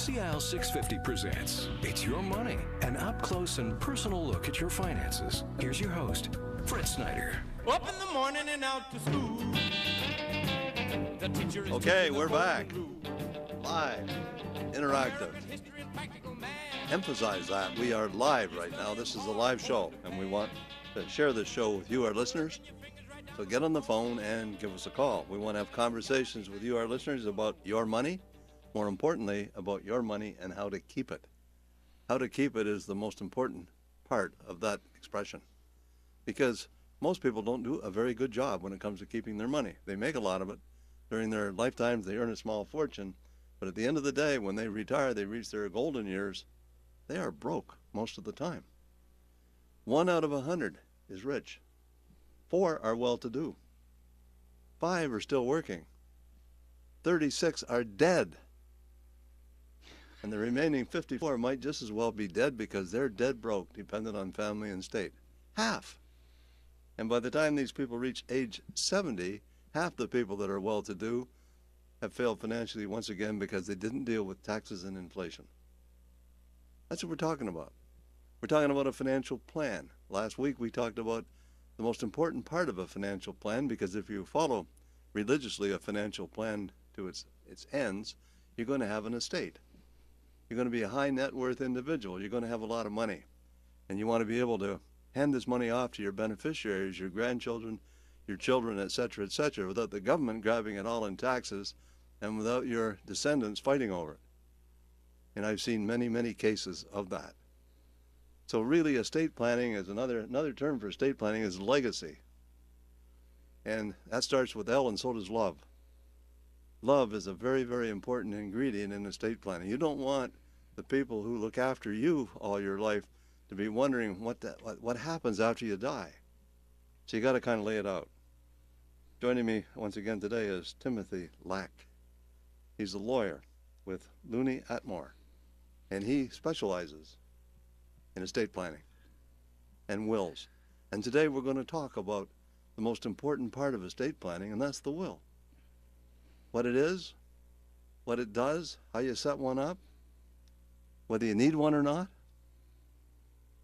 CIL 650 presents It's Your Money, an up-close and personal look at your finances. Here's your host, Fred Snyder. Up in the morning and out to school. The teacher is Okay, we're back. Live, interactive. Emphasize that. We are live right now. This is a live show, and we want to share this show with you, our listeners. So get on the phone and give us a call. We want to have conversations with you, our listeners, about your money. More importantly, about your money and how to keep it. How to keep it is the most important part of that expression. Because most people don't do a very good job when it comes to keeping their money. They make a lot of it. During their lifetimes, they earn a small fortune. But at the end of the day, when they retire, they reach their golden years, they are broke most of the time. 1 out of 100 is rich. 4 are well-to-do. 5 are still working. 36 are dead. And the remaining 54 might just as well be dead because they're dead broke, dependent on family and state. Half. And by the time these people reach age 70, half the people that are well-to-do have failed financially once again because they didn't deal with taxes and inflation. That's what we're talking about. We're talking about a financial plan. Last week we talked about the most important part of a financial plan, because if you follow religiously a financial plan to its ends, you're going to have an estate. You're going to be a high net worth individual. You're going to have a lot of money. And you want to be able to hand this money off to your beneficiaries, your grandchildren, your children, etc., without the government grabbing it all in taxes and without your descendants fighting over it. And I've seen many, many cases of that. So really, estate planning is another term for estate planning is legacy. And that starts with L, and so does love. Love is a very, very important ingredient in estate planning. You don't want the people who look after you all your life to be wondering what happens after you die. So you got to kind of lay it out. Joining me once again today is Timothy Lack. He's a lawyer with Looney Atmore, and he specializes in estate planning and wills. And today we're going to talk about the most important part of estate planning, and that's the will. What it is, what it does, how you set one up, whether you need one or not.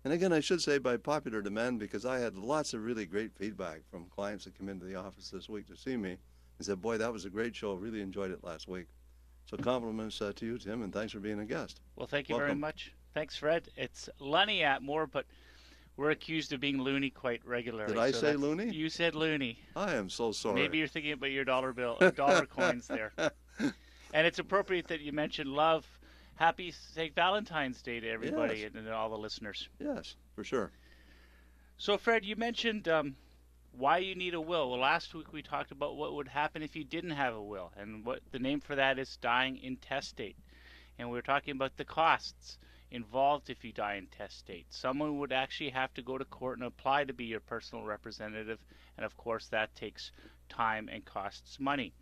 And again, I should say by popular demand, because I had lots of really great feedback from clients that come into the office this week to see me and said, boy, that was a great show. Really enjoyed it last week. So compliments to you, Tim, and thanks for being a guest. Well, thank you Welcome. very much. Thanks, Fred. It's Lunny Atmore, but we're accused of being loony quite regularly. Did I say loony? You said loony. I am so sorry. Maybe you're thinking about your dollar coins there. And it's appropriate that you mentioned love. Happy St. Valentine's Day to everybody, Yes. and all the listeners. Yes, for sure. So, Fred, you mentioned why you need a will. Well, last week we talked about what would happen if you didn't have a will, and what the name for that is dying intestate. And we were talking about the costs involved if you die intestate. Someone would actually have to go to court and apply to be your personal representative, and of course that takes time and costs money.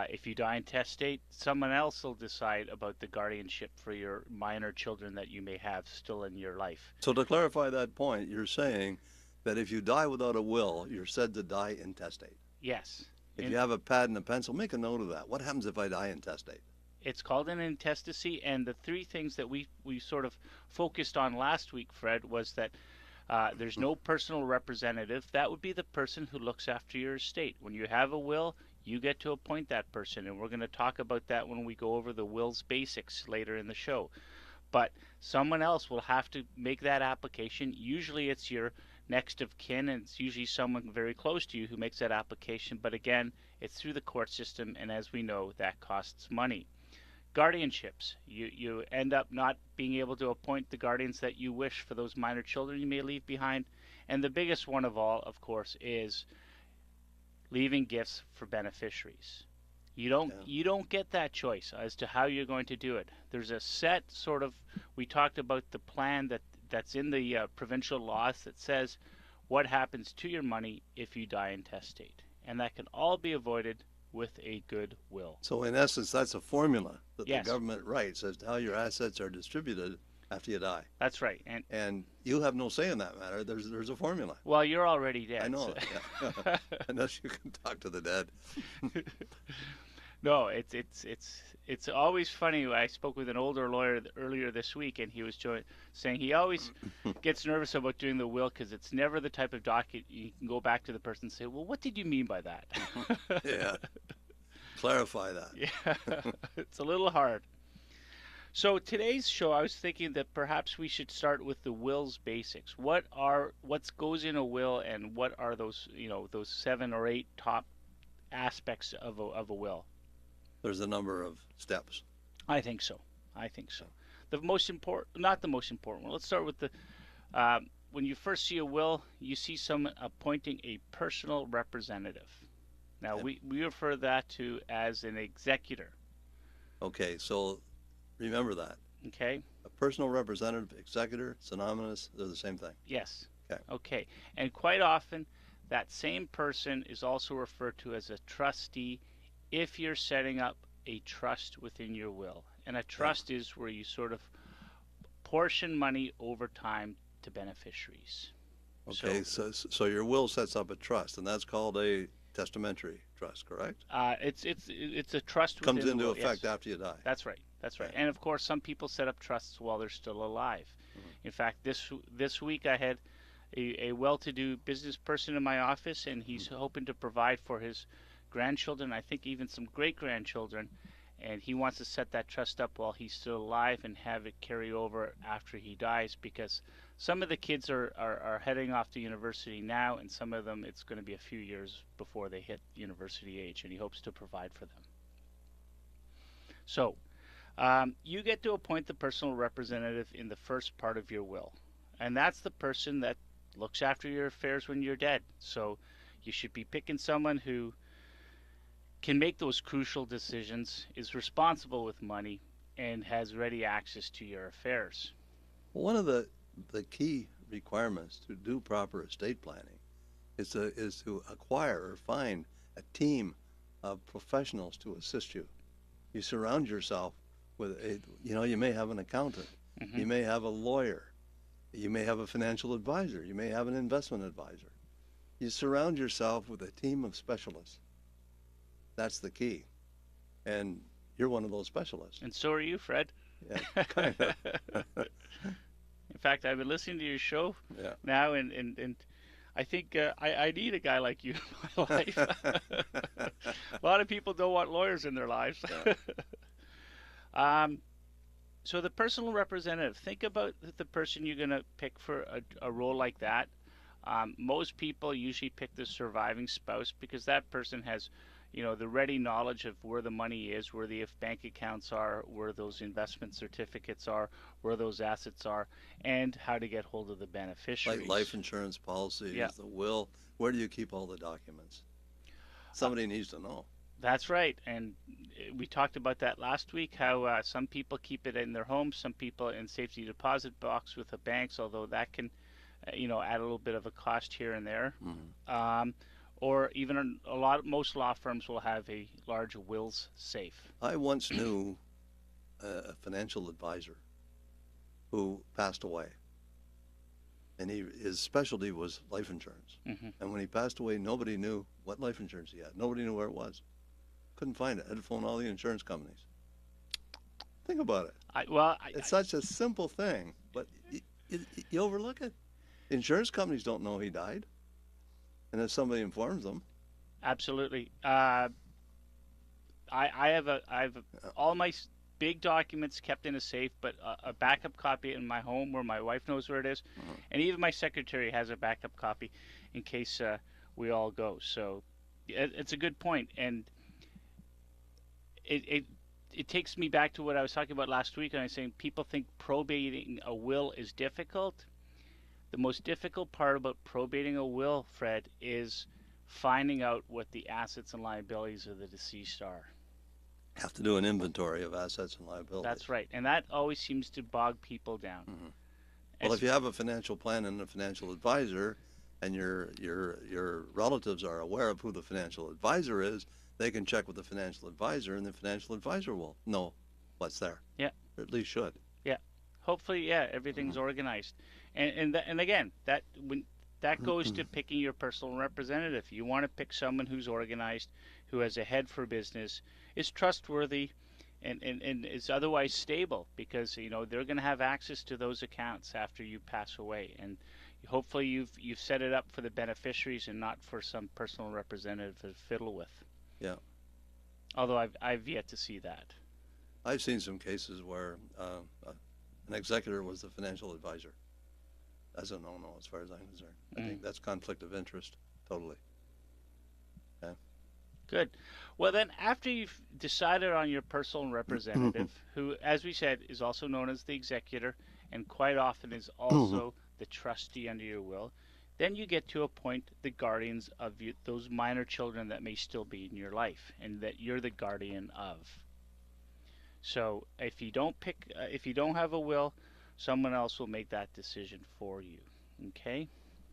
If you die intestate, someone else will decide about the guardianship for your minor children that you may have still in your life. So to clarify that point, you're saying that if you die without a will, you're said to die intestate. Yes. If you have a pad and a pencil, make a note of that. What happens if I die intestate? It's called an intestacy, and the three things that we sort of focused on last week, Fred, was that there's no personal representative. That would be the person who looks after your estate. When you have a will, you get to appoint that person, and we're going to talk about that when we go over the will's basics later in the show. But someone else will have to make that application. Usually it's your next of kin, and it's usually someone very close to you who makes that application. But again, it's through the court system, and as we know, that costs money. Guardianships. You end up not being able to appoint the guardians that you wish for those minor children you may leave behind. And the biggest one of all, of course, is leaving gifts for beneficiaries. You don't get that choice as to how you're going to do it. There's a set sort of, we talked about the plan that's in the provincial laws that says what happens to your money if you die intestate. And that can all be avoided with a good will. So in essence, that's a formula that Yes. the government writes as to how your assets are distributed after you die. That's right. And you have no say in that matter. There's a formula. Well, you're already dead. I know. So. Yeah. Unless you can talk to the dead. No, it's always funny. I spoke with an older lawyer earlier this week, and he was saying he always gets nervous about doing the will because it's never the type of document you can go back to the person and say, "Well, what did you mean by that?" Yeah. Clarify that. Yeah, it's a little hard. So today's show, I was thinking that perhaps we should start with the will's basics. What goes in a will, and what are those those 7 or 8 top aspects of a will? There's a number of steps. I think so. The most important, not the most important one. Let's start with the when you first see a will, you see someone appointing a personal representative. Now we refer that to as an executor. Okay, so remember that. Okay. A personal representative, executor, synonymous, they're the same thing. Yes. Okay. Okay. And quite often, that same person is also referred to as a trustee if you're setting up a trust within your will. And a trust is where you sort of portion money over time to beneficiaries. Okay, so your will sets up a trust, and that's called a testamentary trust, correct? It's a trust within Comes the into will, effect yes. after you die. That's right. That's right. Okay. And of course, some people set up trusts while they're still alive. In fact, this week I had a well-to-do business person in my office, and he's hoping to provide for his grandchildren, I think even some great-grandchildren, and he wants to set that trust up while he's still alive and have it carry over after he dies, because some of the kids are heading off to university now, and some of them it's going to be a few years before they hit university age, and he hopes to provide for them. So you get to appoint the personal representative in the first part of your will, and that's the person that looks after your affairs when you're dead. So you should be picking someone who can make those crucial decisions, is responsible with money, and has ready access to your affairs. One of the key requirements to do proper estate planning is to acquire or find a team of professionals to assist you. You surround yourself with you may have an accountant, you may have a lawyer, you may have a financial advisor, you may have an investment advisor. You surround yourself with a team of specialists. That's the key. And you're one of those specialists. And so are you, Fred. Yeah, kind of. In fact, I've been listening to your show now, and I think I need a guy like you in my life. A lot of people don't want lawyers in their lives. So the personal representative, think about the person you're going to pick for a role like that. Most people usually pick the surviving spouse because that person has, the ready knowledge of where the money is, where the bank accounts are, where those investment certificates are, where those assets are, and how to get hold of the beneficiaries. Like life insurance policies, the will. Where do you keep all the documents? Somebody needs to know. That's right, and we talked about that last week, how some people keep it in their homes, some people in safety deposit box with the banks, although that can, add a little bit of a cost here and there. Or even most law firms will have a large wills safe. I once knew a financial advisor who passed away, and his specialty was life insurance. And when he passed away, nobody knew what life insurance he had. Nobody knew where it was. Couldn't find it. Had to phone all the insurance companies. Think about it. It's such a simple thing, but you overlook it. The insurance companies don't know he died, and if somebody informs them. Absolutely. I have all my big documents kept in a safe, but a backup copy in my home where my wife knows where it is, and even my secretary has a backup copy in case we all go. So it's a good point, and it takes me back to what I was talking about last week, and I was saying people think probating a will is difficult. The most difficult part about probating a will, Fred, is finding out what the assets and liabilities of the deceased are. Have to do an inventory of assets and liabilities. That's right, and that always seems to bog people down. Well, if you have a financial plan and a financial advisor, and your relatives are aware of who the financial advisor is, they can check with the financial advisor, and the financial advisor will know what's there. Yeah. Or at least should. Yeah. Hopefully, everything's organized. And again, that goes to picking your personal representative. You want to pick someone who's organized, who has a head for business, is trustworthy and is otherwise stable, because they're going to have access to those accounts after you pass away, and hopefully you've set it up for the beneficiaries and not for some personal representative to fiddle with. Yeah. Although I've yet to see that. I've seen some cases where an executor was the financial advisor. That's a no-no as far as I'm concerned. I think that's conflict of interest, totally. Okay. Good. Well, then, after you've decided on your personal representative, who, as we said, is also known as the executor and quite often is also the trustee under your will, then you get to appoint the guardians of those minor children that may still be in your life and that you're the guardian of. So if you don't have a will, someone else will make that decision for you. Okay?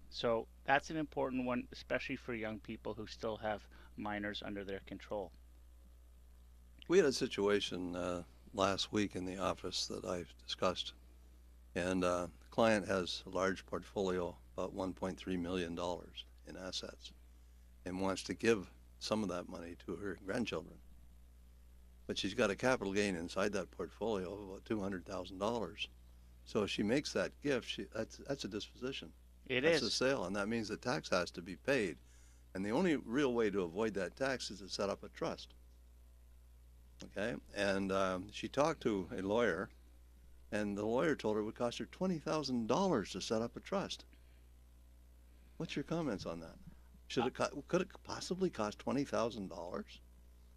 So that's an important one, especially for young people who still have minors under their control. We had a situation last week in the office that I've discussed, and the client has a large portfolio, about $1.3 million in assets, and wants to give some of that money to her grandchildren. But she's got a capital gain inside that portfolio of about $200,000. So if she makes that gift, that's a disposition. That's a sale, and that means the tax has to be paid. And the only real way to avoid that tax is to set up a trust. Okay? And she talked to a lawyer, and the lawyer told her it would cost her $20,000 to set up a trust. What's your comments on that? Could it possibly cost $20,000?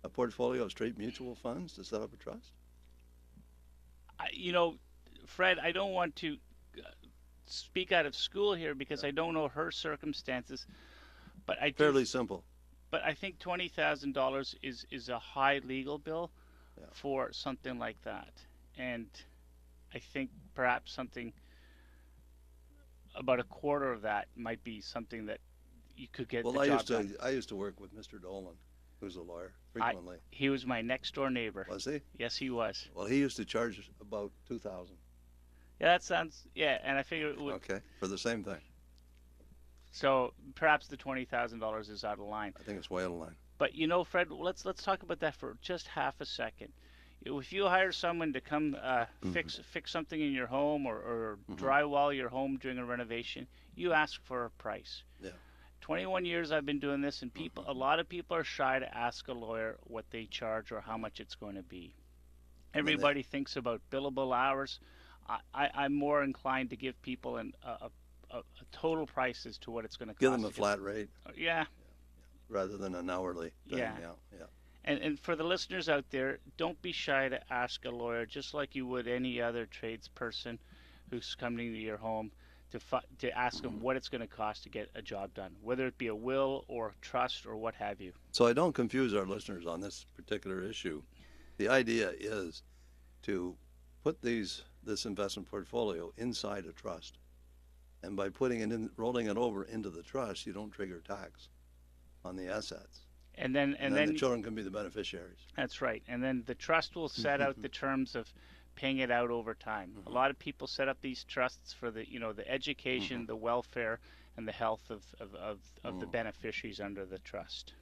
A portfolio of straight mutual funds to set up a trust? Fred, I don't want to speak out of school here because I don't know her circumstances, but fairly simple. But I think $20,000 is a high legal bill for something like that, and I think perhaps something about a quarter of that might be something that you could get. Well, I used to work with Mr. Dolan, who's a lawyer, frequently. He was my next door neighbor. Was he? Yes, he was. Well, he used to charge about $2,000. Yeah, that sounds. Yeah, and I figure it would. Okay, for the same thing. So perhaps the $20,000 is out of line. I think it's way out of line. But Fred, let's talk about that for just half a second. If you hire someone to come fix something in your home or drywall your home during a renovation, you ask for a price. Yeah. 21 years I've been doing this, and a lot of people are shy to ask a lawyer what they charge or how much it's going to be. Everybody thinks about billable hours. I'm more inclined to give people a total price as to what it's going to cost. Give them a flat rate. Yeah. Rather than an hourly thing. Yeah. And for the listeners out there, don't be shy to ask a lawyer, just like you would any other tradesperson who's coming to your home, to ask them what it's going to cost to get a job done, whether it be a will or a trust or what have you. So I don't confuse our listeners on this particular issue. The idea is to put this investment portfolio inside a trust, and by putting it in, rolling it over into the trust, you don't trigger tax on the assets. And then the children can be the beneficiaries. That's right. And then the trust will set out the terms of paying it out over time. A lot of people set up these trusts for the education, the welfare, and the health of the beneficiaries under the trust.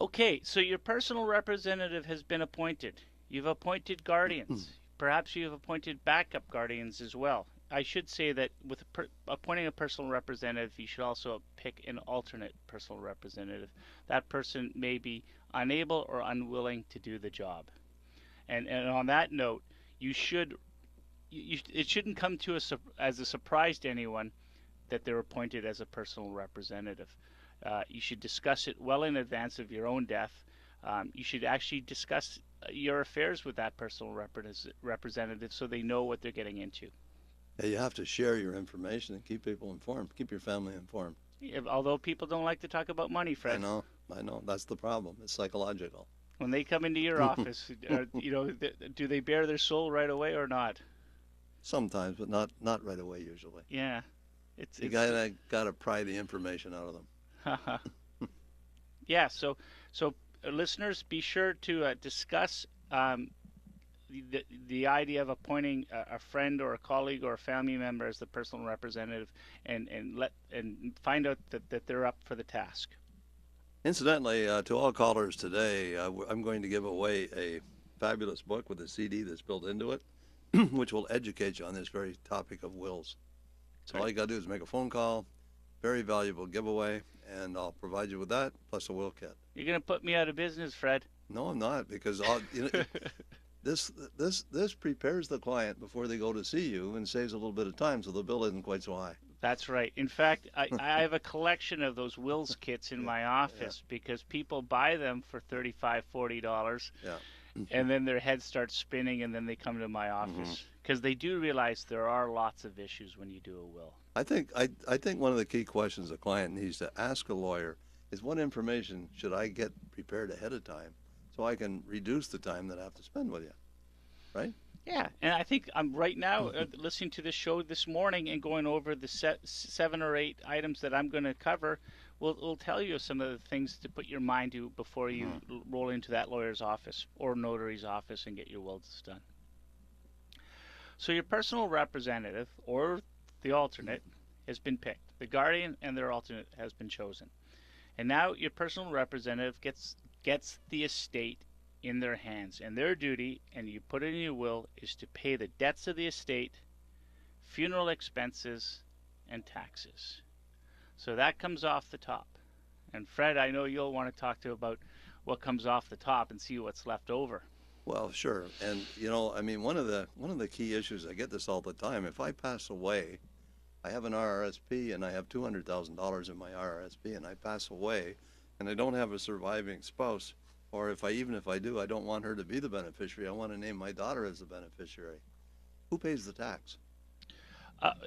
Okay, so your personal representative has been appointed. You've appointed guardians. Perhaps you've appointed backup guardians as well. I should say that with appointing a personal representative, you should also pick an alternate personal representative. That person may be unable or unwilling to do the job. And on that note, it shouldn't come to as a surprise to anyone that they're appointed as a personal representative. You should discuss it well in advance of your own death. You should actually discuss your affairs with that personal representative so they know what they're getting into. Yeah, you have to share your information and keep people informed. Keep your family informed. Yeah, although people don't like to talk about money, Fred. I know. That's the problem. It's psychological. When they come into your office, do they bare their soul right away or not? Sometimes, but not right away usually. Yeah, you gotta pry the information out of them. Yeah. So listeners, be sure to discuss the idea of appointing a friend or a colleague or a family member as the personal representative, and find out that they're up for the task. Incidentally, to all callers today, I'm going to give away a fabulous book with a CD that's built into it, which will educate you on this very topic of wills. So all you got to do is make a phone call. Very valuable giveaway, and I'll provide you with that plus a will kit. You're going to put me out of business, Fred. No, I'm not, because this prepares the client before they go to see you and saves a little bit of time, so the bill isn't quite so high. That's right. In fact, I have a collection of those wills kits in my office because people buy them for $35, $40. Yeah. And then their head starts spinning, and then they come to my office because they do realize there are lots of issues when you do a will. I think one of the key questions a client needs to ask a lawyer is, what information should I get prepared ahead of time so I can reduce the time that I have to spend with you, right? Yeah, and I think I'm right now listening to this show this morning and going over the 7 or 8 items that I'm going to cover. We'll tell you some of the things to put your mind to before you roll into that lawyer's office or notary's office and get your wills done. So your personal representative or the alternate has been picked. The guardian and their alternate has been chosen. And now your personal representative gets the estate in their hands, and their duty, and you put it in your will, is to pay the debts of the estate, funeral expenses, and taxes. So that comes off the top. And Fred, I know you'll want to talk to about what comes off the top and see what's left over. Well, sure. And one of the key issues, I get this all the time. If I pass away, I have an RRSP and I have $200,000 in my RRSP, and I pass away and I don't have a surviving spouse, or even if I do, I don't want her to be the beneficiary. I want to name my daughter as the beneficiary. Who pays the tax?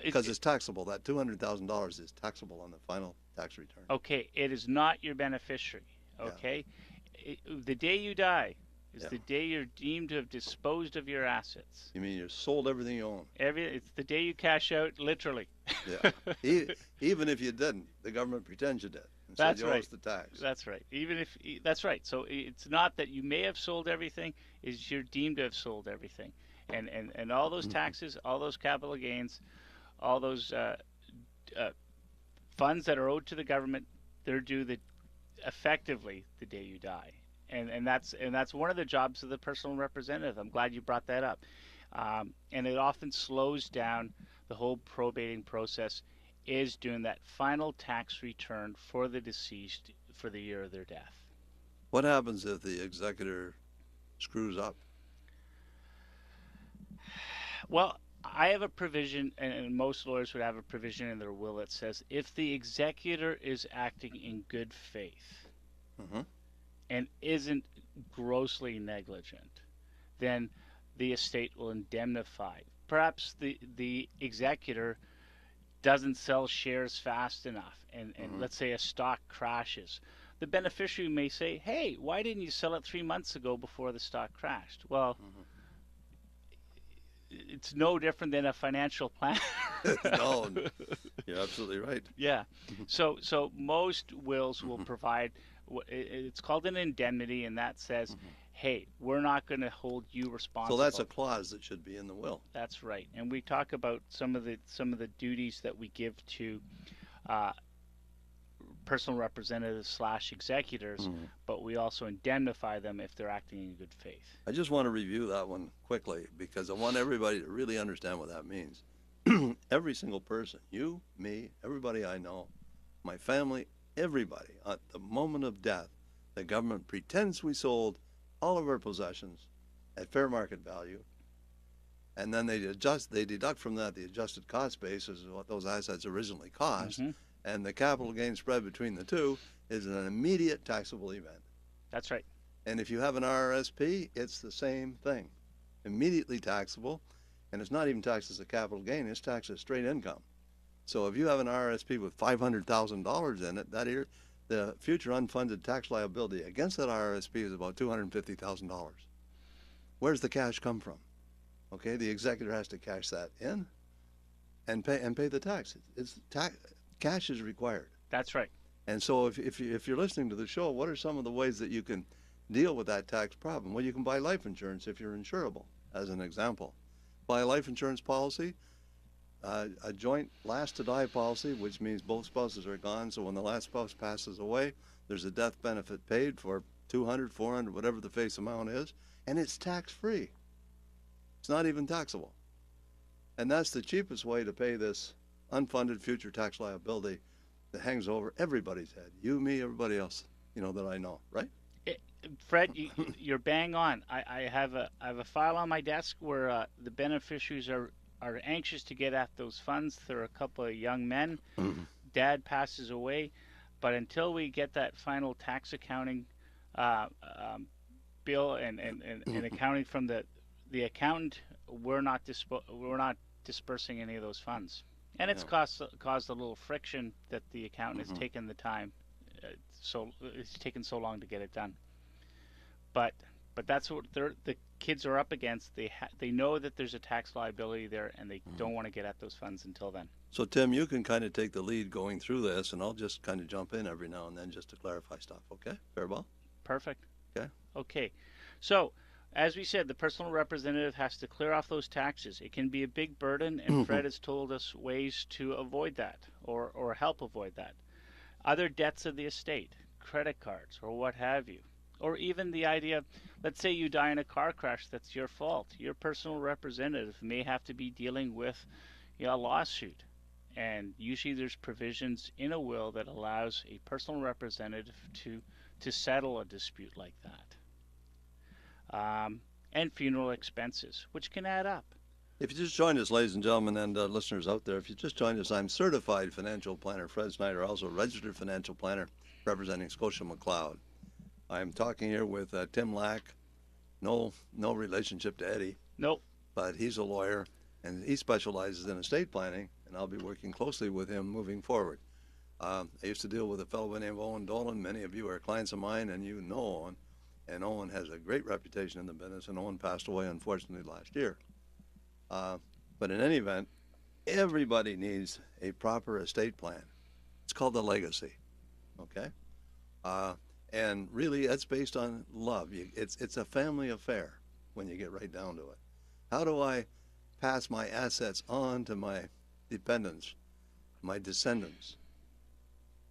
Because it's taxable. That $200,000 is taxable on the final tax return. Okay, it is not your beneficiary. Okay, the day you die is the day you're deemed to have disposed of your assets. You mean you sold everything you own? It's the day you cash out, literally. Yeah. Even if you didn't, the government pretends you did. That's you right. owe us the tax. That's right. That's right. So it's not that you may have sold everything; it's you're deemed to have sold everything, and all those taxes, all those capital gains, all those funds that are owed to the government, they're due effectively the day you die, and that's one of the jobs of the personal representative. I'm glad you brought that up, and it often slows down the whole probating process. Is doing that final tax return for the deceased for the year of their death. What happens if the executor screws up? Well, I have a provision, and most lawyers would have a provision in their will that says if the executor is acting in good faith and isn't grossly negligent, then the estate will indemnify. Perhaps the executor doesn't sell shares fast enough, and let's say a stock crashes. The beneficiary may say, hey, why didn't you sell it 3 months ago before the stock crashed? Well, it's no different than a financial plan. No, you're absolutely right. Yeah. So most wills will provide, it's called an indemnity, and that says, hey, we're not going to hold you responsible. So that's a clause that should be in the will. That's right. And we talk about some of the duties that we give to personal representatives / executors, but we also indemnify them if they're acting in good faith. I just want to review that one quickly because I want everybody to really understand what that means. Every single person, you, me, everybody I know, my family, everybody, at the moment of death, the government pretends we sold all of our possessions at fair market value, and then they deduct from that the adjusted cost basis of what those assets originally cost, and the capital gain spread between the two is an immediate taxable event. That's right. And if you have an RRSP, it's the same thing, immediately taxable, and it's not even taxed as a capital gain, it's taxed as straight income. So if you have an RRSP with $500,000 in it, that year, the future unfunded tax liability against that RRSP is about $250,000. Where's the cash come from? Okay, the executor has to cash that in and pay the tax. Cash is required. That's right. And so if you're listening to the show, what are some of the ways that you can deal with that tax problem? Well, you can buy life insurance if you're insurable, as an example. Buy a life insurance policy, a joint last to die policy, which means both spouses are gone, so when the last spouse passes away, There's a death benefit paid for 200, 400, whatever the face amount is, and it's tax-free. It's not even taxable. And that's the cheapest way to pay this unfunded future tax liability that hangs over everybody's head. You, me, everybody else, that I know, right? Fred, you're bang on. I have a file on my desk where the beneficiaries are anxious to get at those funds. There are a couple of young men. Mm-hmm. Dad passes away, but until we get that final tax accounting bill and accounting from the accountant, we're not dispersing any of those funds. And it's caused a little friction that the accountant has taken the time, so it's taken so long to get it done. But that's what the kids are up against. They know that there's a tax liability there, and they don't want to get at those funds until then. So, Tim, you can kind of take the lead going through this, and I'll just kind of jump in every now and then just to clarify stuff, okay? Fair ball? Perfect. Okay. So, as we said, the personal representative has to clear off those taxes. It can be a big burden, and Fred has told us ways to avoid that or help avoid that. Other debts of the estate, credit cards, or what have you. Or even the idea, let's say you die in a car crash that's your fault. Your personal representative may have to be dealing with a lawsuit. And usually there's provisions in a will that allows a personal representative to settle a dispute like that. And funeral expenses, which can add up. If you just joined us, ladies and gentlemen, and listeners out there, if you just joined us, I'm certified financial planner Fred Snyder, also registered financial planner representing Scotia McLeod. I'm talking here with Tim Lack. No relationship to Eddie. Nope. But he's a lawyer, and he specializes in estate planning, and I'll be working closely with him moving forward. I used to deal with a fellow by the name of Owen Dolan. Many of you are clients of mine, and you know Owen. And Owen has a great reputation in the business, and Owen passed away, unfortunately, last year. But in any event, everybody needs a proper estate plan. It's called a legacy, okay? And really, that's based on love. It's a family affair when you get right down to it. How do I pass my assets on to my dependents, my descendants,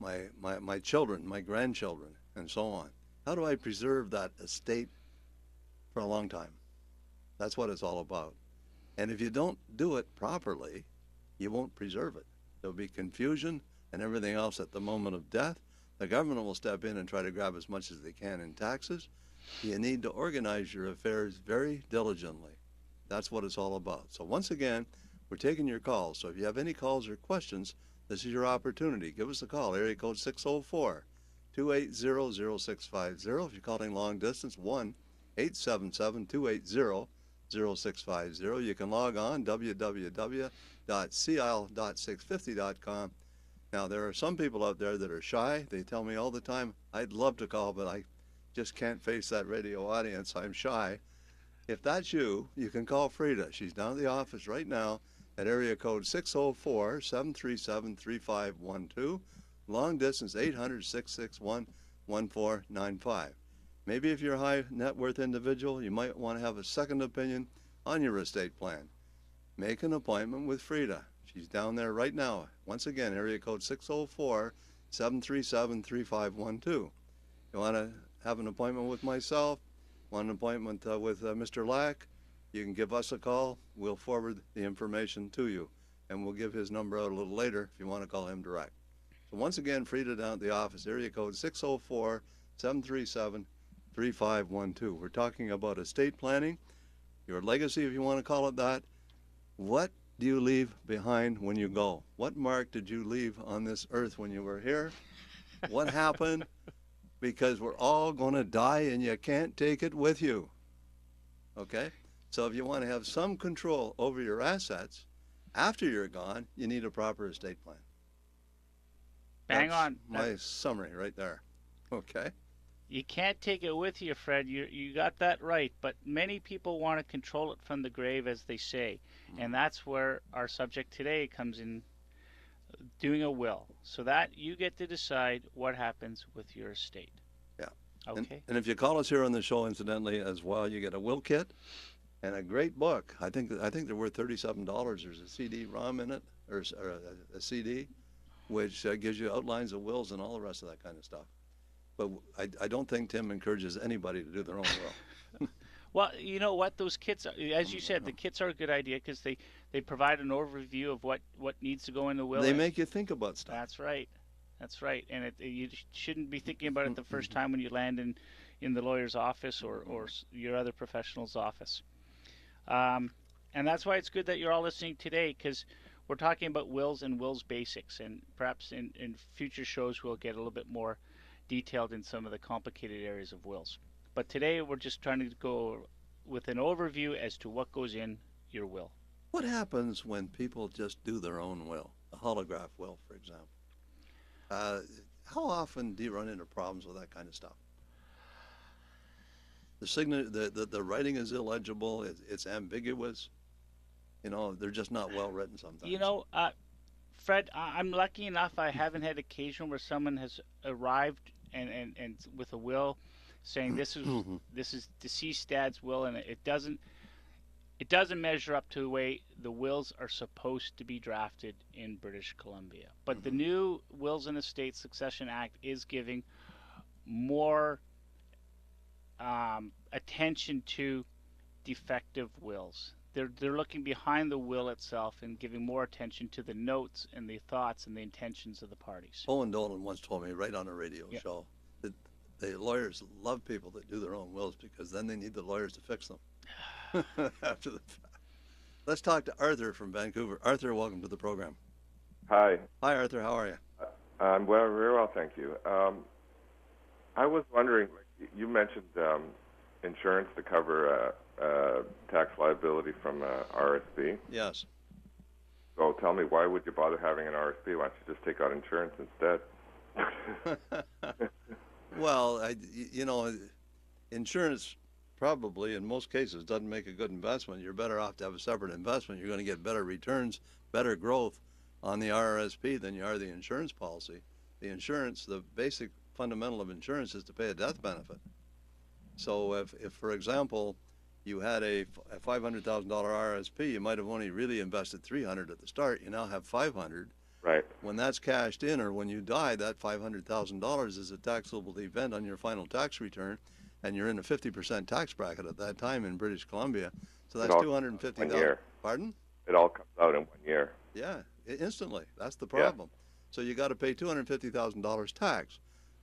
my children, my grandchildren, and so on? How do I preserve that estate for a long time? That's what it's all about. And if you don't do it properly, you won't preserve it. There'll be confusion and everything else at the moment of death. The government will step in and try to grab as much as they can in taxes. You need to organize your affairs very diligently. That's what it's all about. So once again, we're taking your calls. So if you have any calls or questions, this is your opportunity. Give us a call, area code 604-280-0650. If you're calling long distance, 1-877-280-0650. You can log on, www.cil.650.com. Now, there are some people out there that are shy. They tell me all the time, I'd love to call, but I just can't face that radio audience. I'm shy. If that's you, you can call Frida. She's down at the office right now at area code 604-737-3512. Long distance, 800-661-1495. Maybe if you're a high net worth individual, you might want to have a second opinion on your estate plan. Make an appointment with Frida. She's down there right now. Once again, area code 604-737-3512. You want to have an appointment with myself, want an appointment with Mr. Lack, you can give us a call. We'll forward the information to you, and we'll give his number out a little later if you want to call him direct. So once again, Frida down at the office, area code 604-737-3512. We're talking about estate planning, your legacy if you want to call it that. What do you leave behind when you go? What mark did you leave on this earth when you were here? What happened? Because we're all going to die and you can't take it with you. Okay? So if you want to have some control over your assets after you're gone, you need a proper estate plan. Bang on. My summary right there. Okay? You can't take it with you, Fred. You got that right. But many people want to control it from the grave, as they say. And that's where our subject today comes in, doing a will. So that you get to decide what happens with your estate. Yeah. Okay. And if you call us here on the show, incidentally, as well, you get a will kit and a great book. I think they're worth $37. There's a CD-ROM in it, or a CD, which gives you outlines of wills and all the rest of that kind of stuff. But I don't think Tim encourages anybody to do their own will. Well, you know what? Those kits, as you said, the kits are a good idea because they provide an overview of what needs to go in the will. They make you think about stuff. That's right. That's right. And you shouldn't be thinking about it the first time when you land in the lawyer's office or your other professional's office. And that's why it's good that you're all listening today, because we're talking about wills and wills basics. And perhaps in future shows we'll get a little bit more detailed in some of the complicated areas of wills. But today we're just trying to go with an overview as to what goes in your will. What happens when people just do their own will, a holograph will, for example? How often do you run into problems with that kind of stuff? The writing is illegible. It's ambiguous. You know, they're just not well written sometimes. You know, Fred, I'm lucky enough I haven't had occasion where someone has arrived and with a will saying this is deceased dad's will, and it doesn't measure up to the way the wills are supposed to be drafted in British Columbia. But the new Wills and Estates Succession Act is giving more attention to defective wills. They're looking behind the will itself and giving more attention to the notes and the thoughts and the intentions of the parties. Owen Dolan once told me right on a radio show that the lawyers love people that do their own wills because then they need the lawyers to fix them after the fact. Let's talk to Arthur from Vancouver. Arthur, welcome to the program. Hi. Hi, Arthur. How are you? I'm very well, thank you. I was wondering, you mentioned insurance to cover tax liability from RSP. Yes. So tell me, why would you bother having an RSP? Why don't you just take out insurance instead? Well, insurance probably in most cases doesn't make a good investment. You're better off to have a separate investment. You're going to get better returns, better growth on the RRSP than you are the insurance policy. The insurance, the basic fundamental of insurance is to pay a death benefit. So if for example, you had a $500,000 RRSP, you might have only really invested $300 at the start. You now have $500. Right. When that's cashed in, or when you die, that $500,000 is a taxable event on your final tax return, and you're in a 50% tax bracket at that time in British Columbia. So that's $250,000. Pardon? It all comes out in 1 year. Yeah, instantly. That's the problem. Yeah. So you got to pay $250,000 tax.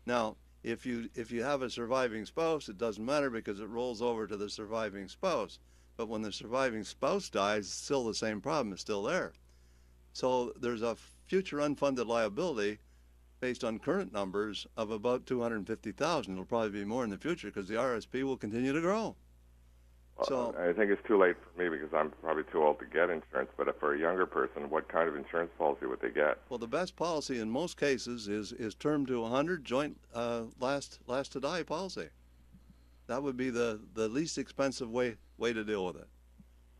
Now, if you have a surviving spouse, it doesn't matter because it rolls over to the surviving spouse. But when the surviving spouse dies, it's still the same problem. It's still there. So there's a future unfunded liability based on current numbers of about $250,000. It'll probably be more in the future because the RSP will continue to grow. Well, so I think it's too late for me because I'm probably too old to get insurance. But for a younger person, what kind of insurance policy would they get? Well, the best policy in most cases is term to 100 joint last to die policy. That would be the least expensive way to deal with it.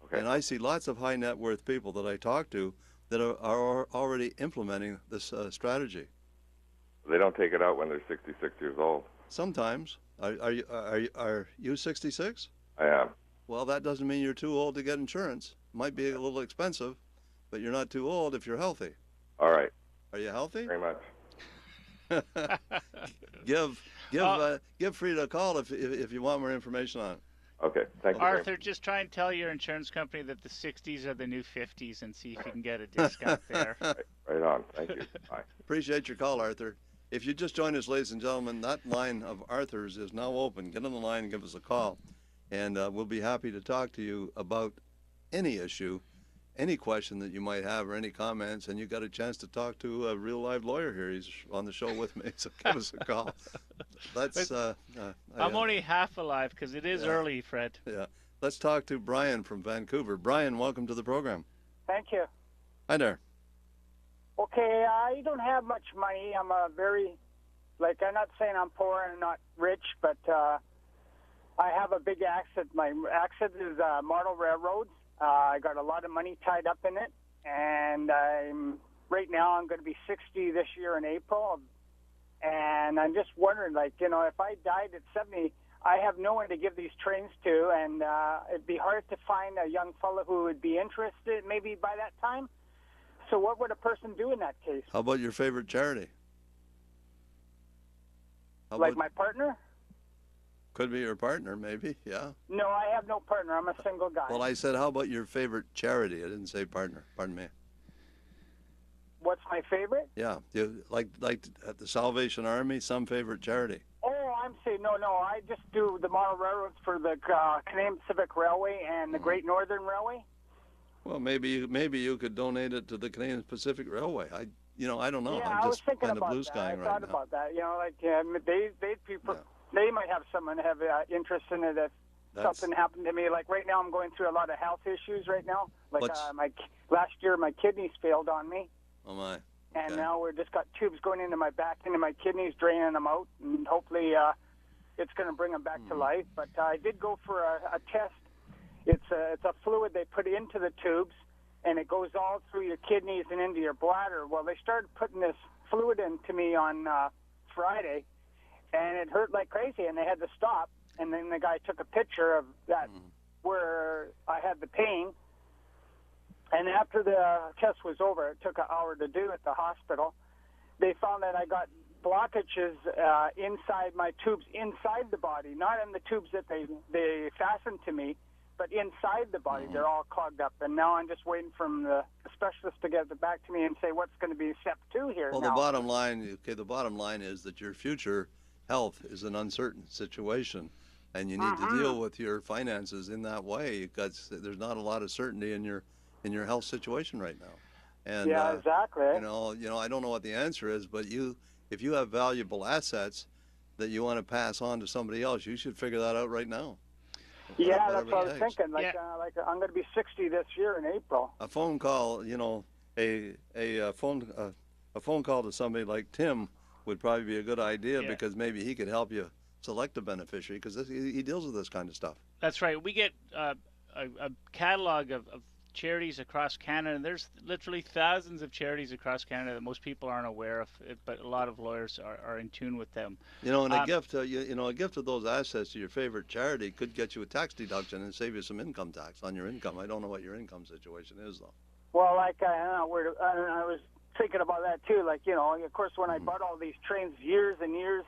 Okay. And I see lots of high net worth people that I talk to that are already implementing this strategy. They don't take it out when they're 66 years old. Sometimes. Are you 66? I am. Well, that doesn't mean you're too old to get insurance. Might be a little expensive, but you're not too old if you're healthy. All right. Are you healthy? Very much. Give Frida a call if you want more information on it. Okay, thank you. Arthur, just try and tell your insurance company that the 60s are the new 50s and see if you can get a discount there. Right on. Thank you. Bye. Appreciate your call, Arthur. If you just joined us, ladies and gentlemen, that line of Arthur's is now open. Get on the line and give us a call, and we'll be happy to talk to you about any issue, any question that you might have or any comments, and you got a chance to talk to a real live lawyer here. He's on the show with me, so give us a call. I'm only half alive because it is early, Fred. Yeah. Let's talk to Brian from Vancouver. Brian, welcome to the program. Thank you. Hi there. Okay, I don't have much money. I'm I'm not saying I'm poor and not rich, but I have a big accident. My accident is model railroad. I got a lot of money tied up in it, and right now I'm going to be 60 this year in April. And I'm just wondering, if I died at 70, I have no one to give these trains to, and it'd be hard to find a young fellow who would be interested maybe by that time. So what would a person do in that case? How about your favorite charity? Like my partner? Could be your partner, maybe, yeah. No, I have no partner. I'm a single guy. Well, I said, how about your favorite charity? I didn't say partner. Pardon me. What's my favorite? Yeah, you like at the Salvation Army, some favorite charity. Oh, I'm saying, no. I just do the model railroads for the Canadian Pacific Railway and the Great Northern Railway. Well, maybe you could donate it to the Canadian Pacific Railway. I don't know. Yeah, I'm I was just thinking kind of about blue that. skying I right thought now. about that. They might have someone have interest in it if something happened to me. Like right now, I'm going through a lot of health issues right now. Like last year, my kidneys failed on me. Oh my. And now we're just got tubes going into my back, into my kidneys, draining them out, and hopefully it's going to bring them back to life. But I did go for a test. It's a fluid they put into the tubes, and it goes all through your kidneys and into your bladder. Well, they started putting this fluid into me on Friday, and it hurt like crazy, and they had to stop. And then the guy took a picture of that where I had the pain. And after the test was over, it took an hour to do at the hospital, they found that I got blockages inside my tubes, inside the body, not in the tubes that they fastened to me, but inside the body. They're all clogged up. And now I'm just waiting for the specialist to get it back to me and say what's going to be step 2 here. Well, now. the bottom line is that your future health is an uncertain situation, and you need to deal with your finances in that way, because there's not a lot of certainty in your health situation right now. And yeah, exactly. I don't know what the answer is, but if you have valuable assets that you want to pass on to somebody else, you should figure that out right now. Yeah, that's what I was thinking. Like I'm going to be 60 this year in April. A phone call, a phone call to somebody like Tim would probably be a good idea, because maybe he could help you select a beneficiary, because he deals with this kind of stuff. That's right. We get a catalog of charities across Canada, and there's literally thousands of charities across Canada that most people aren't aware of, but a lot of lawyers are in tune with them. And a gift, a gift of those assets to your favorite charity could get you a tax deduction and save you some income tax on your income. I don't know what your income situation is, though. Well, I was thinking about that too. Like, of course, when I bought all these trains years and years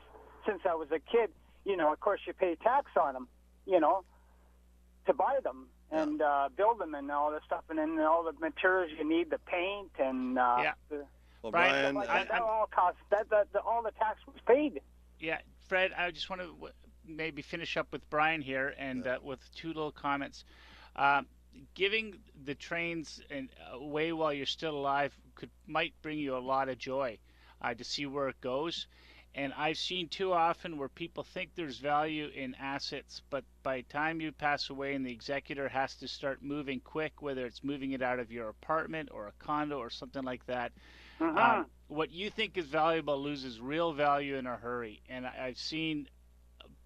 since I was a kid, of course you pay tax on them, to buy them. And build them and all this stuff, and then all the materials you need, the paint and Brian, that all costs. All the tax was paid. Yeah, Fred, I just want to maybe finish up with Brian here, and with 2 little comments. Giving the trains away while you're still alive might bring you a lot of joy to see where it goes. And I've seen too often where people think there's value in assets, but by the time you pass away and the executor has to start moving quick, whether it's moving it out of your apartment or a condo or something like that, what you think is valuable loses real value in a hurry. And I've seen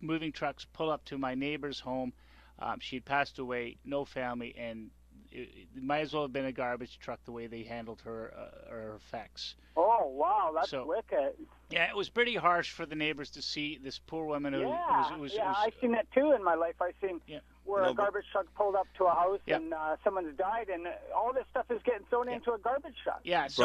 moving trucks pull up to my neighbor's home. She had passed away, no family, and it might as well have been a garbage truck the way they handled her effects. Oh, wow, that's wicked. Yeah, it was pretty harsh for the neighbors to see this poor woman who I've seen that too in my life. I've seen where a garbage truck pulled up to a house and someone's died, and all this stuff is getting thrown into a garbage truck. Yeah, so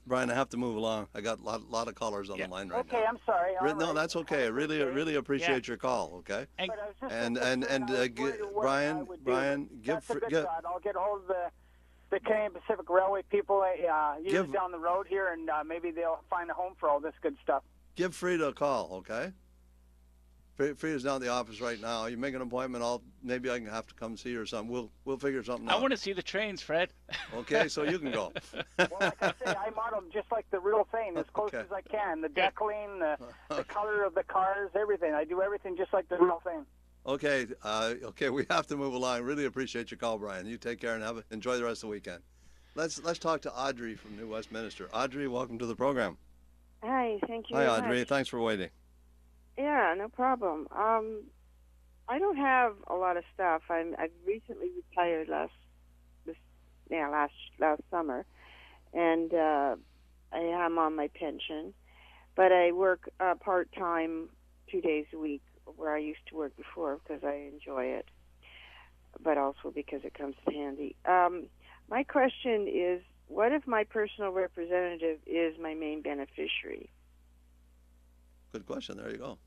Brian, I have to move along. I got a lot of callers on the line right now. Okay, I'm sorry. No, that's okay. I really appreciate your call. Okay. Brian, give I'll get hold of the Canadian Pacific Railway people usually down the road here, and maybe they'll find a home for all this good stuff. Give Frida a call, okay? Frida's down at the office right now. You make an appointment. Maybe I can have to come see her or something. We'll figure something out. I want to see the trains, Fred. Okay, so you can go. Well, like I say, I model them just like the real thing, as close as I can. The decaling, the color of the cars, everything. I do everything just like the real thing. Okay, we have to move along. Really appreciate your call, Brian. You take care and enjoy the rest of the weekend. Let's talk to Audrey from New Westminster. Audrey, welcome to the program. Hi, thank you. Hi, very Audrey. much. Thanks for waiting. Yeah, no problem. I don't have a lot of stuff. I've recently retired last summer, and I am on my pension, but I work part-time 2 days a week, where I used to work before because I enjoy it, but also because it comes in handy. My question is, what if my personal representative is my main beneficiary? Good question. There you go.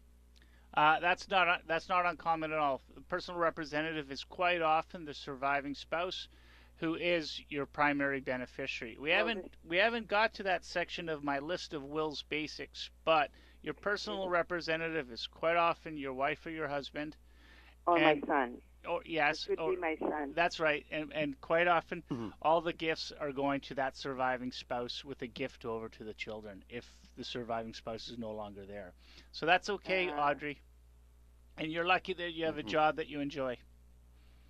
That's not uncommon at all. A personal representative is quite often the surviving spouse, who is your primary beneficiary. We haven't got to that section of my list of wills basics, but your personal representative is quite often your wife or your husband. Or my son. Oh yes, it could be my son. That's right, and quite often all the gifts are going to that surviving spouse with a gift over to the children if the surviving spouse is no longer there. So that's okay, Audrey. And you're lucky that you have a job that you enjoy.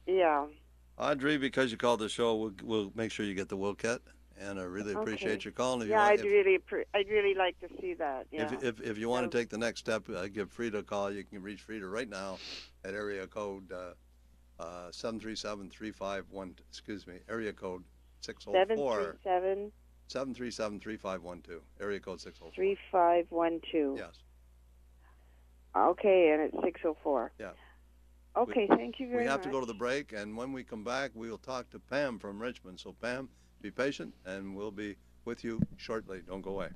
Yeah. Audrey, because you called the show, we'll make sure you get the will kit, and I really appreciate your call. And I'd really like to see that. Yeah. If you want to take the next step, give Frida a call. You can reach Frida right now at area code 737-351. Excuse me, area code 604. 737-3512. Area code 604. 3512. Yes. Okay, and it's 604. Yeah. Okay, thank you very much. We have to go to the break, and when we come back, we'll talk to Pam from Richmond. So, Pam, be patient, and we'll be with you shortly. Don't go away.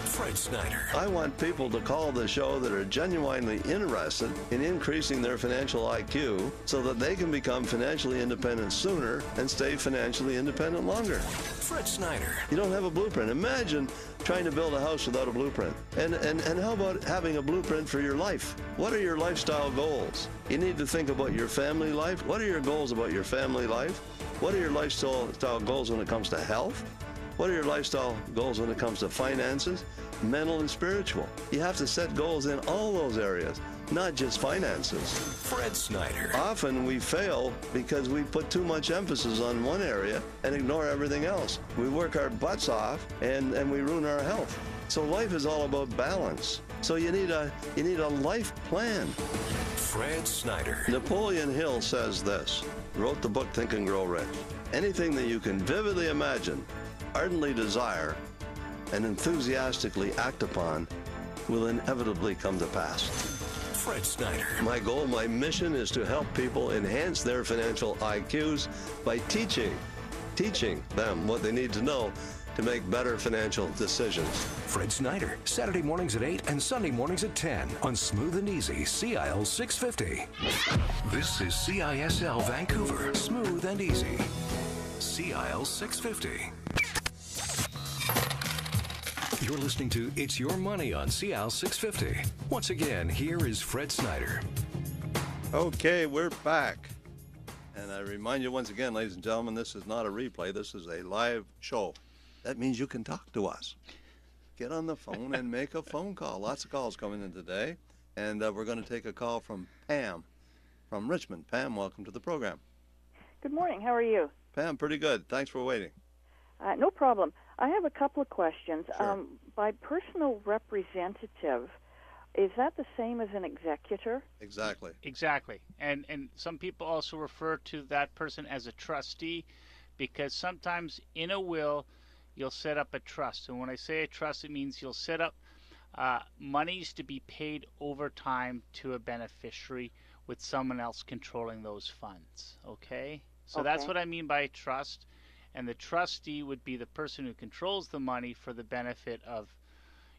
Fred Snyder. I want people to call the show that are genuinely interested in increasing their financial IQ so that they can become financially independent sooner and stay financially independent longer. Fred Snyder. You don't have a blueprint. Imagine trying to build a house without a blueprint. And how about having a blueprint for your life? What are your lifestyle goals? You need to think about your family life. What are your goals about your family life? What are your lifestyle goals when it comes to health? What are your lifestyle goals when it comes to finances, mental and spiritual? You have to set goals in all those areas, not just finances. Fred Snyder. Often we fail because we put too much emphasis on one area and ignore everything else. We work our butts off and we ruin our health. So life is all about balance. So you need a life plan. Fred Snyder. Napoleon Hill says this, wrote the book Think and Grow Rich. Anything that you can vividly imagine, ardently desire, and enthusiastically act upon will inevitably come to pass. Fred Snyder. My goal, my mission is to help people enhance their financial IQs by teaching them what they need to know to make better financial decisions. Fred Snyder, Saturday mornings at 8 and Sunday mornings at 10 on Smooth and Easy, CIL 650. This is CISL Vancouver, Smooth and Easy, CIL 650. You're listening to It's Your Money on CIL 650. Once again, here is Fred Snyder. Okay, we're back. And I remind you once again, ladies and gentlemen, this is not a replay. This is a live show. That means you can talk to us. Get on the phone and make a phone call. Lots of calls coming in today. And we're going to take a call from Pam from Richmond. Pam, welcome to the program. Good morning. How are you? Pam, pretty good. Thanks for waiting. No problem. I have a couple of questions. Sure. By personal representative, is that the same as an executor? Exactly. Exactly. And some people also refer to that person as a trustee, because sometimes in a will you'll set up a trust. And when I say a trust, it means you'll set up monies to be paid over time to a beneficiary with someone else controlling those funds. Okay? So that's what I mean by trust. And the trustee would be the person who controls the money for the benefit of,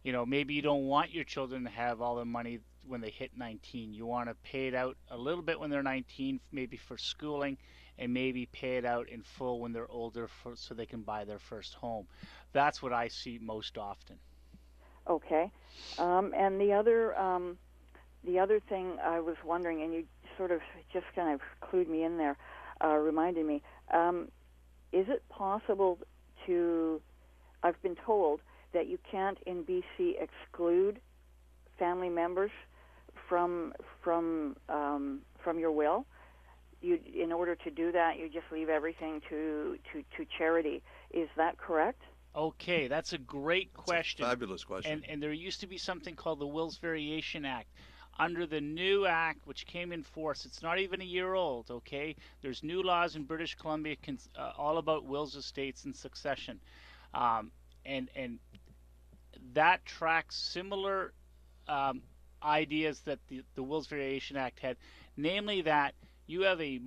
maybe you don't want your children to have all the money when they hit 19. You want to pay it out a little bit when they're 19, maybe for schooling, and maybe pay it out in full when they're older so they can buy their first home. That's what I see most often. Okay. And the other thing I was wondering, and you sort of just kind of clued me in there, reminded me, is it possible I've been told that you can't in BC exclude family members from your will? In order to do that, you just leave everything to charity. Is that correct? Okay, that's a great question. A fabulous question. And there used to be something called the Wills Variation Act. Under the new act, which came in force, it's not even a year old, okay? There's new laws in British Columbia all about wills, estates, and succession. And that tracks similar ideas that the Wills Variation Act had, namely that you have the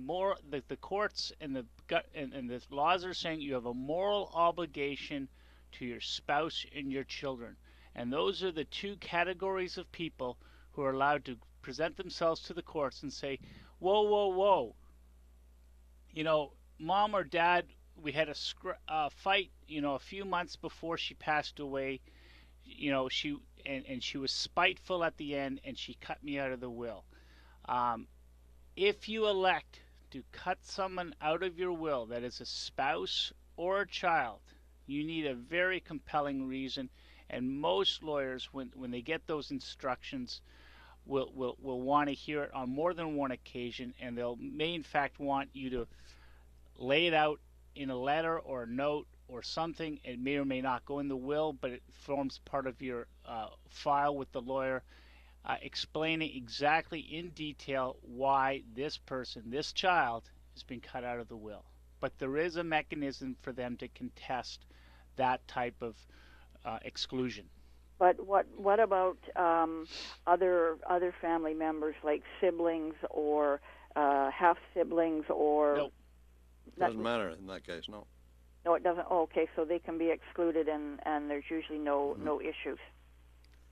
courts and the laws are saying you have a moral obligation to your spouse and your children. And those are the two categories of people who are allowed to present themselves to the courts and say, whoa, whoa, whoa, mom or dad, we had a fight, a few months before she passed away. She was spiteful at the end, and she cut me out of the will. If you elect to cut someone out of your will that is a spouse or a child, you need a very compelling reason, and most lawyers, when they get those instructions, will want to hear it on more than one occasion, and may in fact want you to lay it out in a letter or a note or something. It may or may not go in the will, but it forms part of your file with the lawyer, explaining exactly in detail why this person, this child, has been cut out of the will. But there is a mechanism for them to contest that type of exclusion. But what about other family members, like siblings or half siblings or? Nope. Doesn't matter in that case, no. No, it doesn't. Oh, okay, so they can be excluded, and there's usually no issues.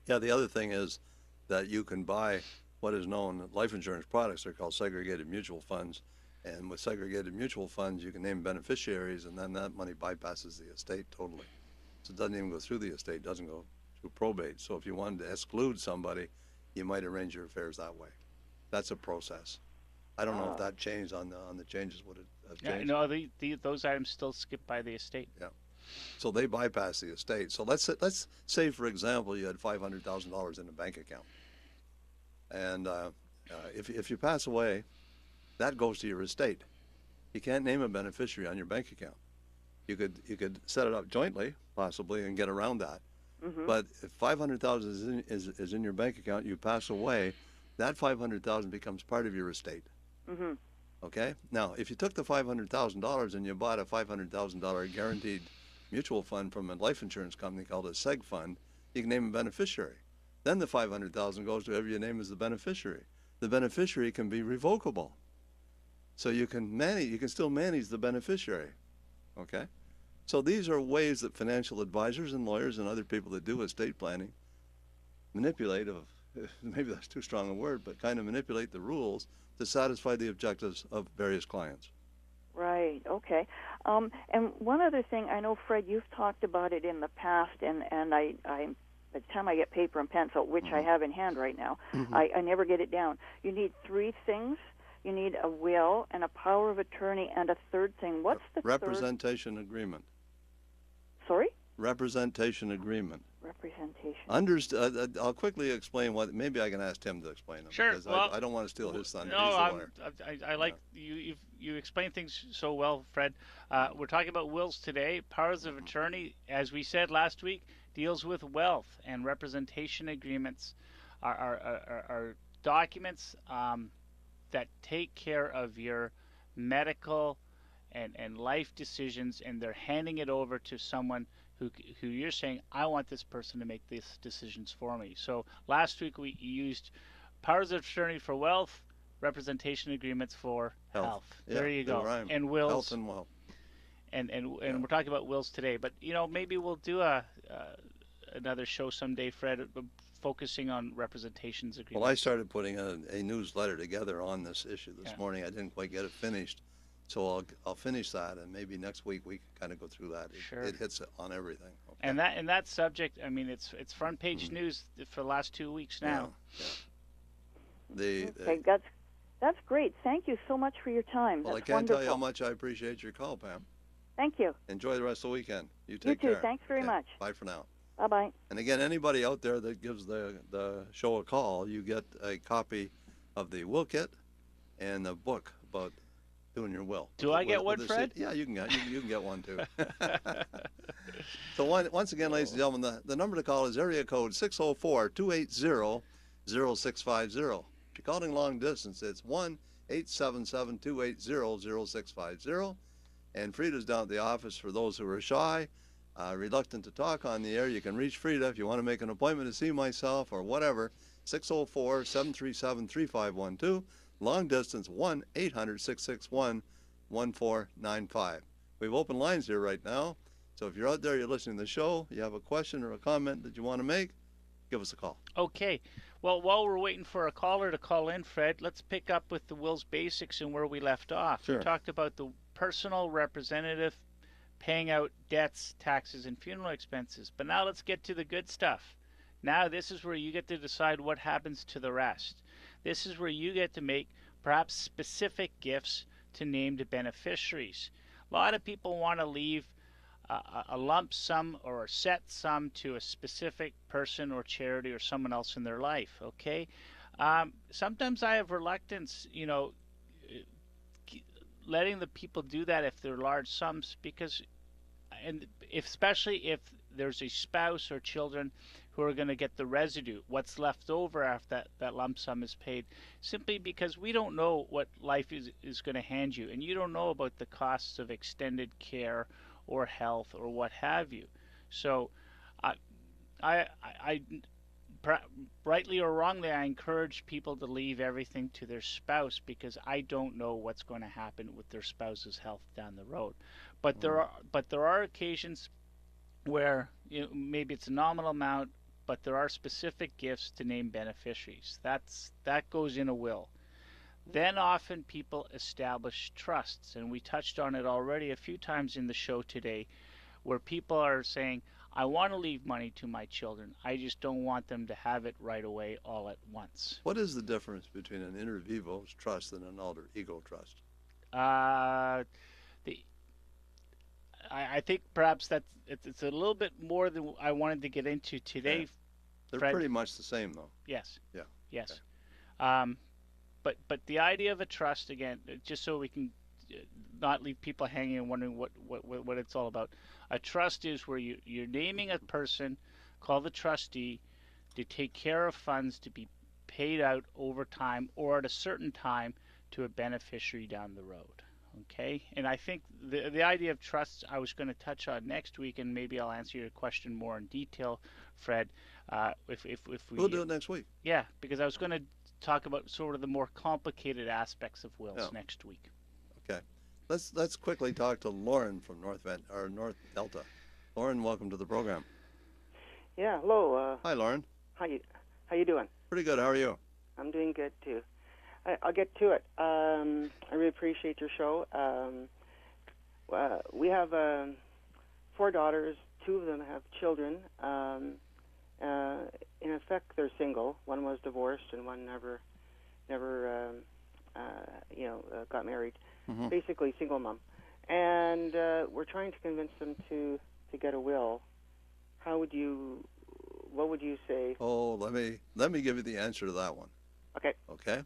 Yeah, the other thing is that you can buy what is known life insurance products. They're called segregated mutual funds, and with segregated mutual funds, you can name beneficiaries, and then that money bypasses the estate totally. So it doesn't even go through the estate. It doesn't go through probate. So if you wanted to exclude somebody, you might arrange your affairs that way. That's a process. I don't know if that changed on the changes. Would it have changed? No, those items still skip by the estate. Yeah. So they bypass the estate. So let's say, for example, you had $500,000 in a bank account, and if you pass away, that goes to your estate. You can't name a beneficiary on your bank account. You could set it up jointly, possibly, and get around that. Mm-hmm. But if $500,000 is in your bank account, you pass away, that $500,000 becomes part of your estate. Mm-hmm. Okay? Now, if you took the $500,000 and you bought a $500,000 guaranteed mutual fund from a life insurance company called a seg fund, you can name a beneficiary. Then the $500,000 goes to whoever you name as the beneficiary. The beneficiary can be revocable. So you can still manage the beneficiary. Okay? So these are ways that financial advisors and lawyers and other people that do estate planning manipulate, maybe that's too strong a word, but kind of manipulate the rules to satisfy the objectives of various clients. Right. Okay. And one other thing, I know, Fred, you've talked about it in the past, and I by the time I get paper and pencil, which I have in hand right now, I never get it down. You need three things. You need a will and a power of attorney and a third thing. What's the representation agreement? Sorry? Representation agreement. Representation. I'll quickly explain what. Maybe I can ask Tim to explain them. Sure. Because well, I don't want to steal his thunder. No, He's the lawyer. I like you explain things so well, Fred. We're talking about wills today. Powers of attorney, as we said last week, deals with wealth, and representation agreements are documents that take care of your medical and life decisions, and they're handing it over to someone who you're saying, I want this person to make these decisions for me. So last week we used powers of attorney for wealth, representation agreements for health. Yeah, there you go. Rhyme. And wills. Health and wealth. And we're talking about wills today. But, maybe we'll do another show someday, Fred, focusing on representations agreements. Well, I started putting a newsletter together on this issue this morning. I didn't quite get it finished. So I'll finish that, and maybe next week we can kind of go through that. It hits on everything. Okay. And that subject, I mean, it's front page news for the last 2 weeks now. Yeah. Okay, that's great. Thank you so much for your time. Well, that's I can't wonderful. tell you how much I appreciate your call, Pam. Thank you. Enjoy the rest of the weekend. You take You too. care. Thanks very much. Bye for now. Bye-bye. And again, anybody out there that gives the show a call, you get a copy of the will kit and the book about doing your will. Do I get one, Fred? Yeah, you can get one too. So once again, ladies and gentlemen, the number to call is area code 604-280-0650. If you're calling long distance, it's 1-877-280-0650. And Frida's down at the office for those who are shy, reluctant to talk on the air. You can reach Frida if you want to make an appointment to see myself or whatever, 604-737-3512. Long distance, 1-800-661-1495. We have open lines here right now, So if you're out there, you're listening to the show, you have a question or a comment that you want to make, give us a call. Okay. Well, while we're waiting for a caller to call in, Fred, let's pick up with the will's basics and where we left off. Sure. We talked about the personal representative paying out debts, taxes, and funeral expenses. But now let's get to the good stuff. Now this is where you get to decide what happens to the rest. This is where you get to make perhaps specific gifts to named beneficiaries. A lot of people want to leave a lump sum or a set sum to a specific person or charity or someone else in their life, okay? Sometimes I have reluctance, letting the people do that if they're large sums, because, especially if there's a spouse or children who are going to get the residue, what's left over after that lump sum is paid, simply because we don't know what life is going to hand you, and you don't know about the costs of extended care or health or what have you. So I rightly or wrongly, I encourage people to leave everything to their spouse, because I don't know what's going to happen with their spouse's health down the road. But there are occasions where maybe it's a nominal amount, but there are specific gifts to name beneficiaries. That goes in a will. Then often people establish trusts, and we touched on it already a few times in the show today, where people are saying, I want to leave money to my children, I just don't want them to have it right away all at once. What is the difference between an inter vivos trust and an alter ego trust? I think perhaps it's a little bit more than I wanted to get into today. Yeah. They're Fred. pretty much the same, though. Yes. Yeah. Yes. Okay. But the idea of a trust, again, just so we can not leave people hanging and wondering what it's all about. A trust is where you're naming a person called the trustee to take care of funds to be paid out over time or at a certain time to a beneficiary down the road. Okay? And I think the idea of trusts I was going to touch on next week, and maybe I'll answer your question more in detail, Fred, if We'll do it next week. Yeah, because I was going to talk about sort of the more complicated aspects of wills next week. Okay. Let's quickly talk to Lauren from North Delta. Lauren, welcome to the program. Yeah, hello. Hi, Lauren. How you doing? Pretty good. How are you? I'm doing good too. I'll get to it. I really appreciate your show. We have 4 daughters. 2 of them have children. In effect, they're single. One was divorced, and one never got married. Mm-hmm. Basically, single mom. And we're trying to convince them to get a will. What would you say? Oh, let me give you the answer to that one. Okay. Okay.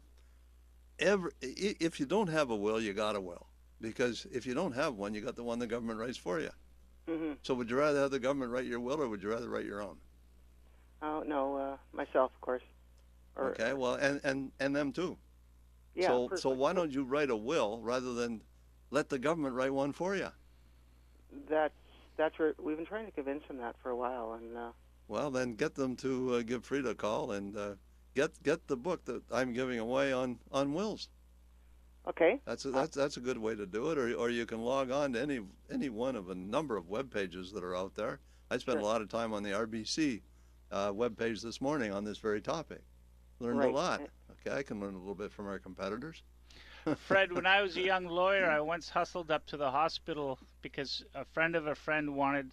If you don't have a will, you got a will, because if you don't have one, you got the one the government writes for you. Mm-hmm. So would you rather have the government write your will, or would you rather write your own? Oh no, myself, of course. Okay. Well, and them too. Yeah. So why don't you write a will rather than let the government write one for you? That's where we've been trying to convince them that for a while, and. Well, then get them to give Frida a call and get the book that I'm giving away on wills. Okay. That's a good way to do it, or you can log on to any one of a number of web pages that are out there. I spent a lot of time on the RBC web page this morning on this very topic. Learned a lot. Okay, I can learn a little bit from our competitors. Fred, when I was a young lawyer, I once hustled up to the hospital because a friend of a friend wanted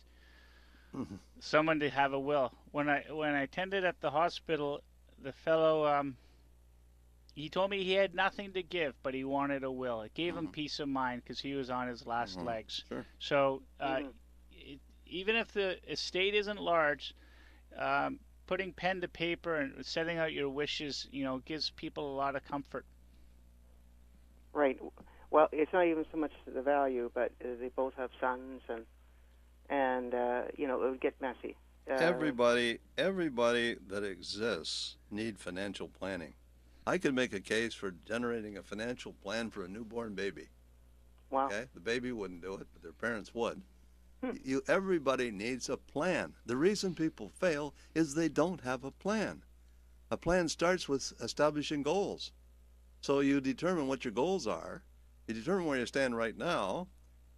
someone to have a will. When I attended at the hospital, the fellow he told me he had nothing to give, but he wanted a will. It gave him peace of mind because he was on his last legs. Sure. So even if the estate isn't large, putting pen to paper and setting out your wishes, gives people a lot of comfort. Right. Well, it's not even so much the value, but they both have sons, and it would get messy. Everybody that exists need financial planning. I could make a case for generating a financial plan for a newborn baby. Wow. Okay, the baby wouldn't do it, but their parents would. Everybody needs a plan. The reason people fail is they don't have a plan. A plan starts with establishing goals. So you determine what your goals are, you determine where you stand right now,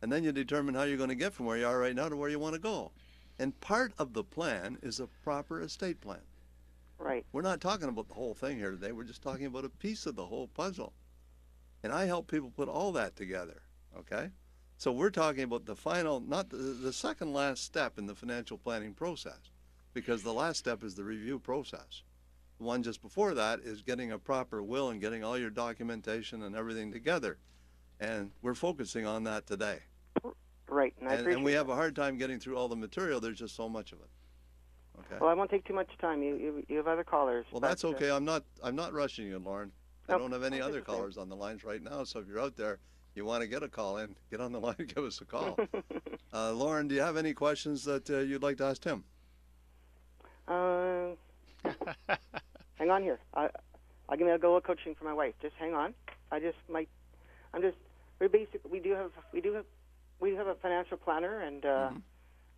And then you determine how you're going to get from where you are right now to where you want to go. And part of the plan is a proper estate plan. Right. We're not talking about the whole thing here today. We're just talking about a piece of the whole puzzle. And I help people put all that together, okay? So we're talking about the final, not the second last step in the financial planning process, because the last step is the review process. The one just before that is getting a proper will and getting all your documentation and everything together. And we're focusing on that today. Right, And we have a hard time getting through all the material. There's just so much of it. Okay. Well, I won't take too much time. You have other callers. Well, that's okay. I'm not rushing you, Lauren. I don't have any other okay. callers on the lines right now. So if you're out there, you want to get a call in, get on the line and give us a call. Lauren, do you have any questions that you'd like to ask Tim? Hang on here. I'll give you a go of coaching for my wife. Just hang on. We do have a financial planner, and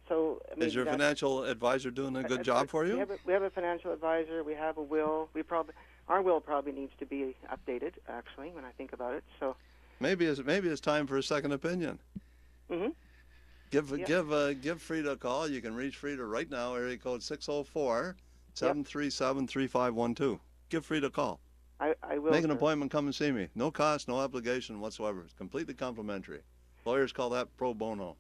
so I mean, is your financial advisor doing a good job for you? We have a financial advisor. We have a will. Our will probably needs to be updated. Actually, when I think about it, so maybe it's time for a second opinion. Mm-hmm. Give Frida a call. You can reach Frida right now. Area code 604-737-3512. Give Frida a call. I will. Make an appointment. Come and see me. No cost, no obligation whatsoever. It's completely complimentary. Lawyers call that pro bono.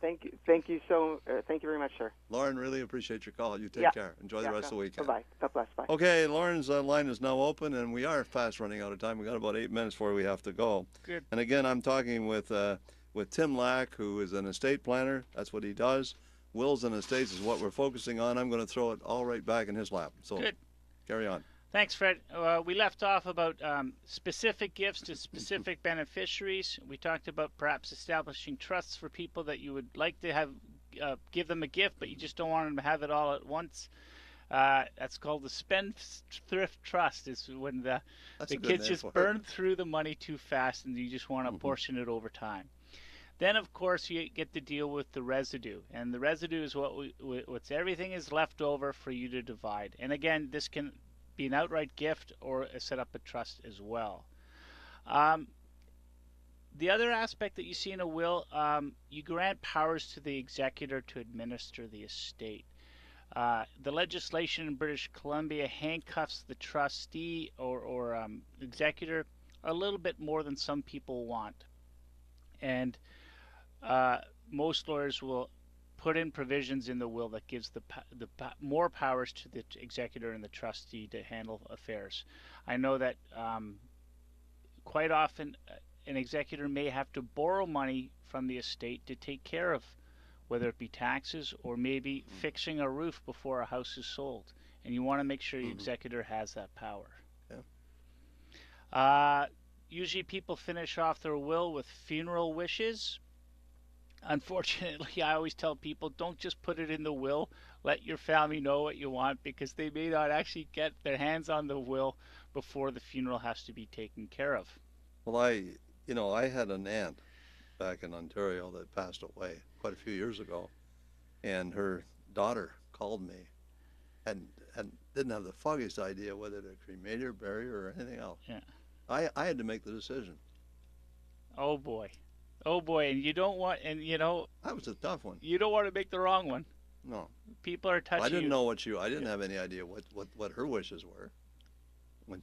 Thank you very much, sir. Lauren, really appreciate your call. You take care. Enjoy the rest of the weekend. Bye-bye. God bless. Bye. Okay, Lauren's line is now open, and we are fast running out of time. We got about 8 minutes before we have to go. Good. And again, I'm talking with Tim Lack, who is an estate planner. That's what he does. Wills and estates is what we're focusing on. I'm going to throw it all right back in his lap. So Good. Carry on. Thanks, Fred. We left off about specific gifts to specific beneficiaries. We talked about perhaps establishing trusts for people that you would like to have give them a gift, but you just don't want them to have it all at once. That's called the spendthrift trust. Is when the kids just burn through the money too fast, and you just want to portion it over time. Then, of course, you get to deal with the residue, and the residue is what's everything is left over for you to divide. And again, this can be an outright gift or set up a trust as well. The other aspect that you see in a will, you grant powers to the executor to administer the estate. The legislation in British Columbia handcuffs the trustee or executor a little bit more than some people want. And most lawyers will put in provisions in the will that gives the more powers to the executor and the trustee to handle affairs. I know that quite often an executor may have to borrow money from the estate to take care of whether it be taxes or maybe fixing a roof before a house is sold. And you want to make sure your executor has that power. Yeah. Usually people finish off their will with funeral wishes. Unfortunately, I always tell people, don't just put it in the will. Let your family know what you want, because they may not actually get their hands on the will before the funeral has to be taken care of. Well, I had an aunt back in Ontario that passed away quite a few years ago, and her daughter called me and didn't have the foggiest idea whether to cremate her, bury her, or anything else. Yeah. I had to make the decision. Oh boy, and you don't want, and that was a tough one. You don't want to make the wrong one. No. People are touching. I didn't know I didn't have any idea what her wishes were. When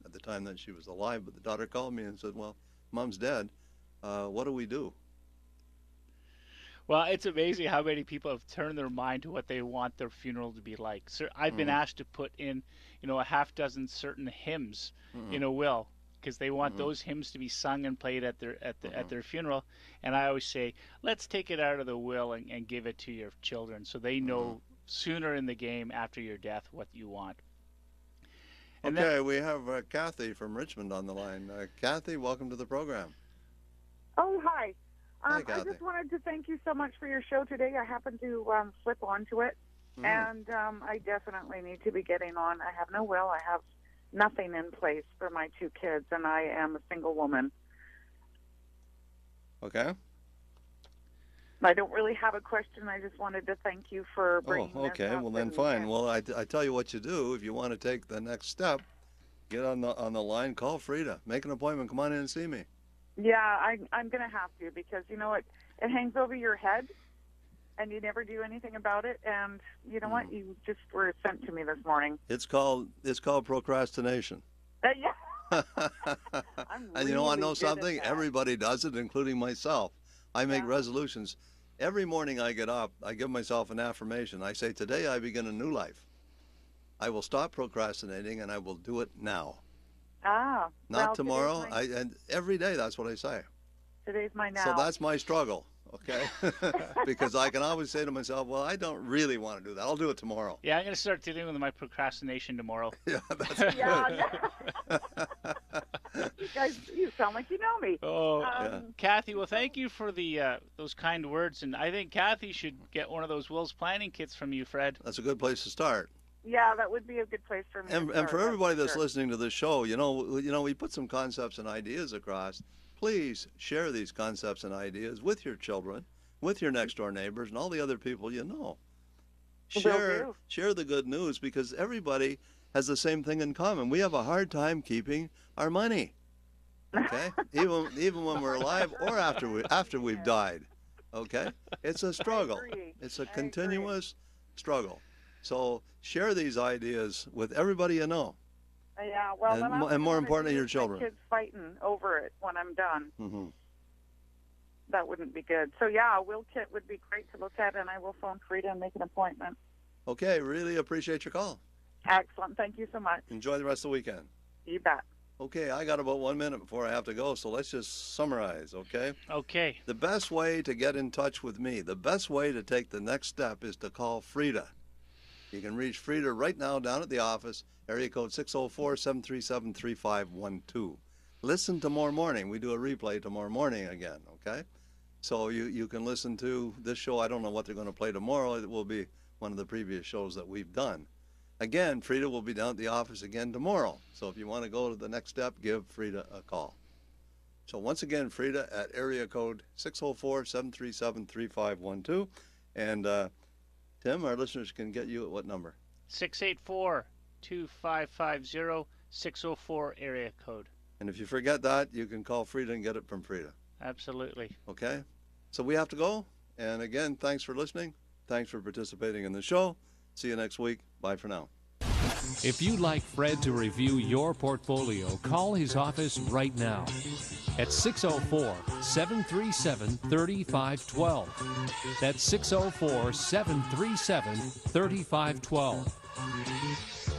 at the time that she was alive, but the daughter called me and said, "Well, Mom's dead. What do we do?" Well, it's amazing how many people have turned their mind to what they want their funeral to be like. So I've been asked to put in, a half dozen certain hymns in a will, because they want those hymns to be sung and played at their funeral. And I always say, let's take it out of the will and give it to your children, so they know sooner in the game after your death what you want. And okay, we have Kathy from Richmond on the line. Kathy, welcome to the program. Oh, hi. Hi, I Kathy. just wanted to thank you so much for your show today. I happened to flip onto it, and I definitely need to be getting on. I have no will. I have nothing in place for my two kids, and I am a single woman. Okay. I don't really have a question. I just wanted to thank you for bringing this okay. up. Well, then fine. Well, I tell you what you do. If you want to take the next step, get on the line, call Frida, make an appointment, come on in and see me. Yeah, I'm going to have to, because you know what? It hangs over your head, and you never do anything about it. And you know what? You just were sent to me this morning. It's called procrastination. Yeah. And you know, I know good something. at that. Everybody does it, including myself. I make resolutions. Every morning I get up, I give myself an affirmation. I say, today I begin a new life. I will stop procrastinating, and I will do it now. Ah. Not well, tomorrow. And every day that's what I say. Today's my now. So that's my struggle, okay? Because I can always say to myself, well, I don't really want to do that. I'll do it tomorrow. Yeah, I'm going to start dealing with my procrastination tomorrow. Yeah, that's good. You guys, you sound like you know me. Oh, Kathy, well, thank you for the those kind words. And I think Kathy should get one of those Will's planning kits from you, Fred. That's a good place to start. Yeah, that would be a good place for me. And for everybody that's listening to this show, you know, we put some concepts and ideas across. Please share these concepts and ideas with your children, with your next door neighbors, and all the other people you know. Share the good news, because everybody has the same thing in common. We have a hard time keeping our money. Okay, even when we're alive or after we've died. Okay, it's a struggle. It's a continuous struggle. So share these ideas with everybody you know. Yeah, well, and more importantly, your children. Kids fighting over it when I'm done. Mm-hmm. That wouldn't be good. So yeah, a will kit would be great to look at, and I will phone Frida and make an appointment. Okay, really appreciate your call. Excellent. Thank you so much. Enjoy the rest of the weekend. You bet. Okay, I got about 1 minute before I have to go, so let's just summarize, okay? Okay. The best way to get in touch with me, the best way to take the next step is to call Frida. You can reach Frida right now down at the office, area code 604-737-3512. Listen tomorrow morning. We do a replay tomorrow morning again, okay? So you can listen to this show. I don't know what they're going to play tomorrow. It will be one of the previous shows that we've done. Again, Frida will be down at the office again tomorrow. So if you want to go to the next step, give Frida a call. So once again, Frida at area code 604-737-3512. And Tim, our listeners can get you at what number? 684-2550-604 area code. And if you forget that, you can call Frida and get it from Frida. Absolutely. Okay? So we have to go. And again, thanks for listening. Thanks for participating in the show. See you next week. Bye for now. If you'd like Fred to review your portfolio, call his office right now at 604-737-3512. That's 604-737-3512.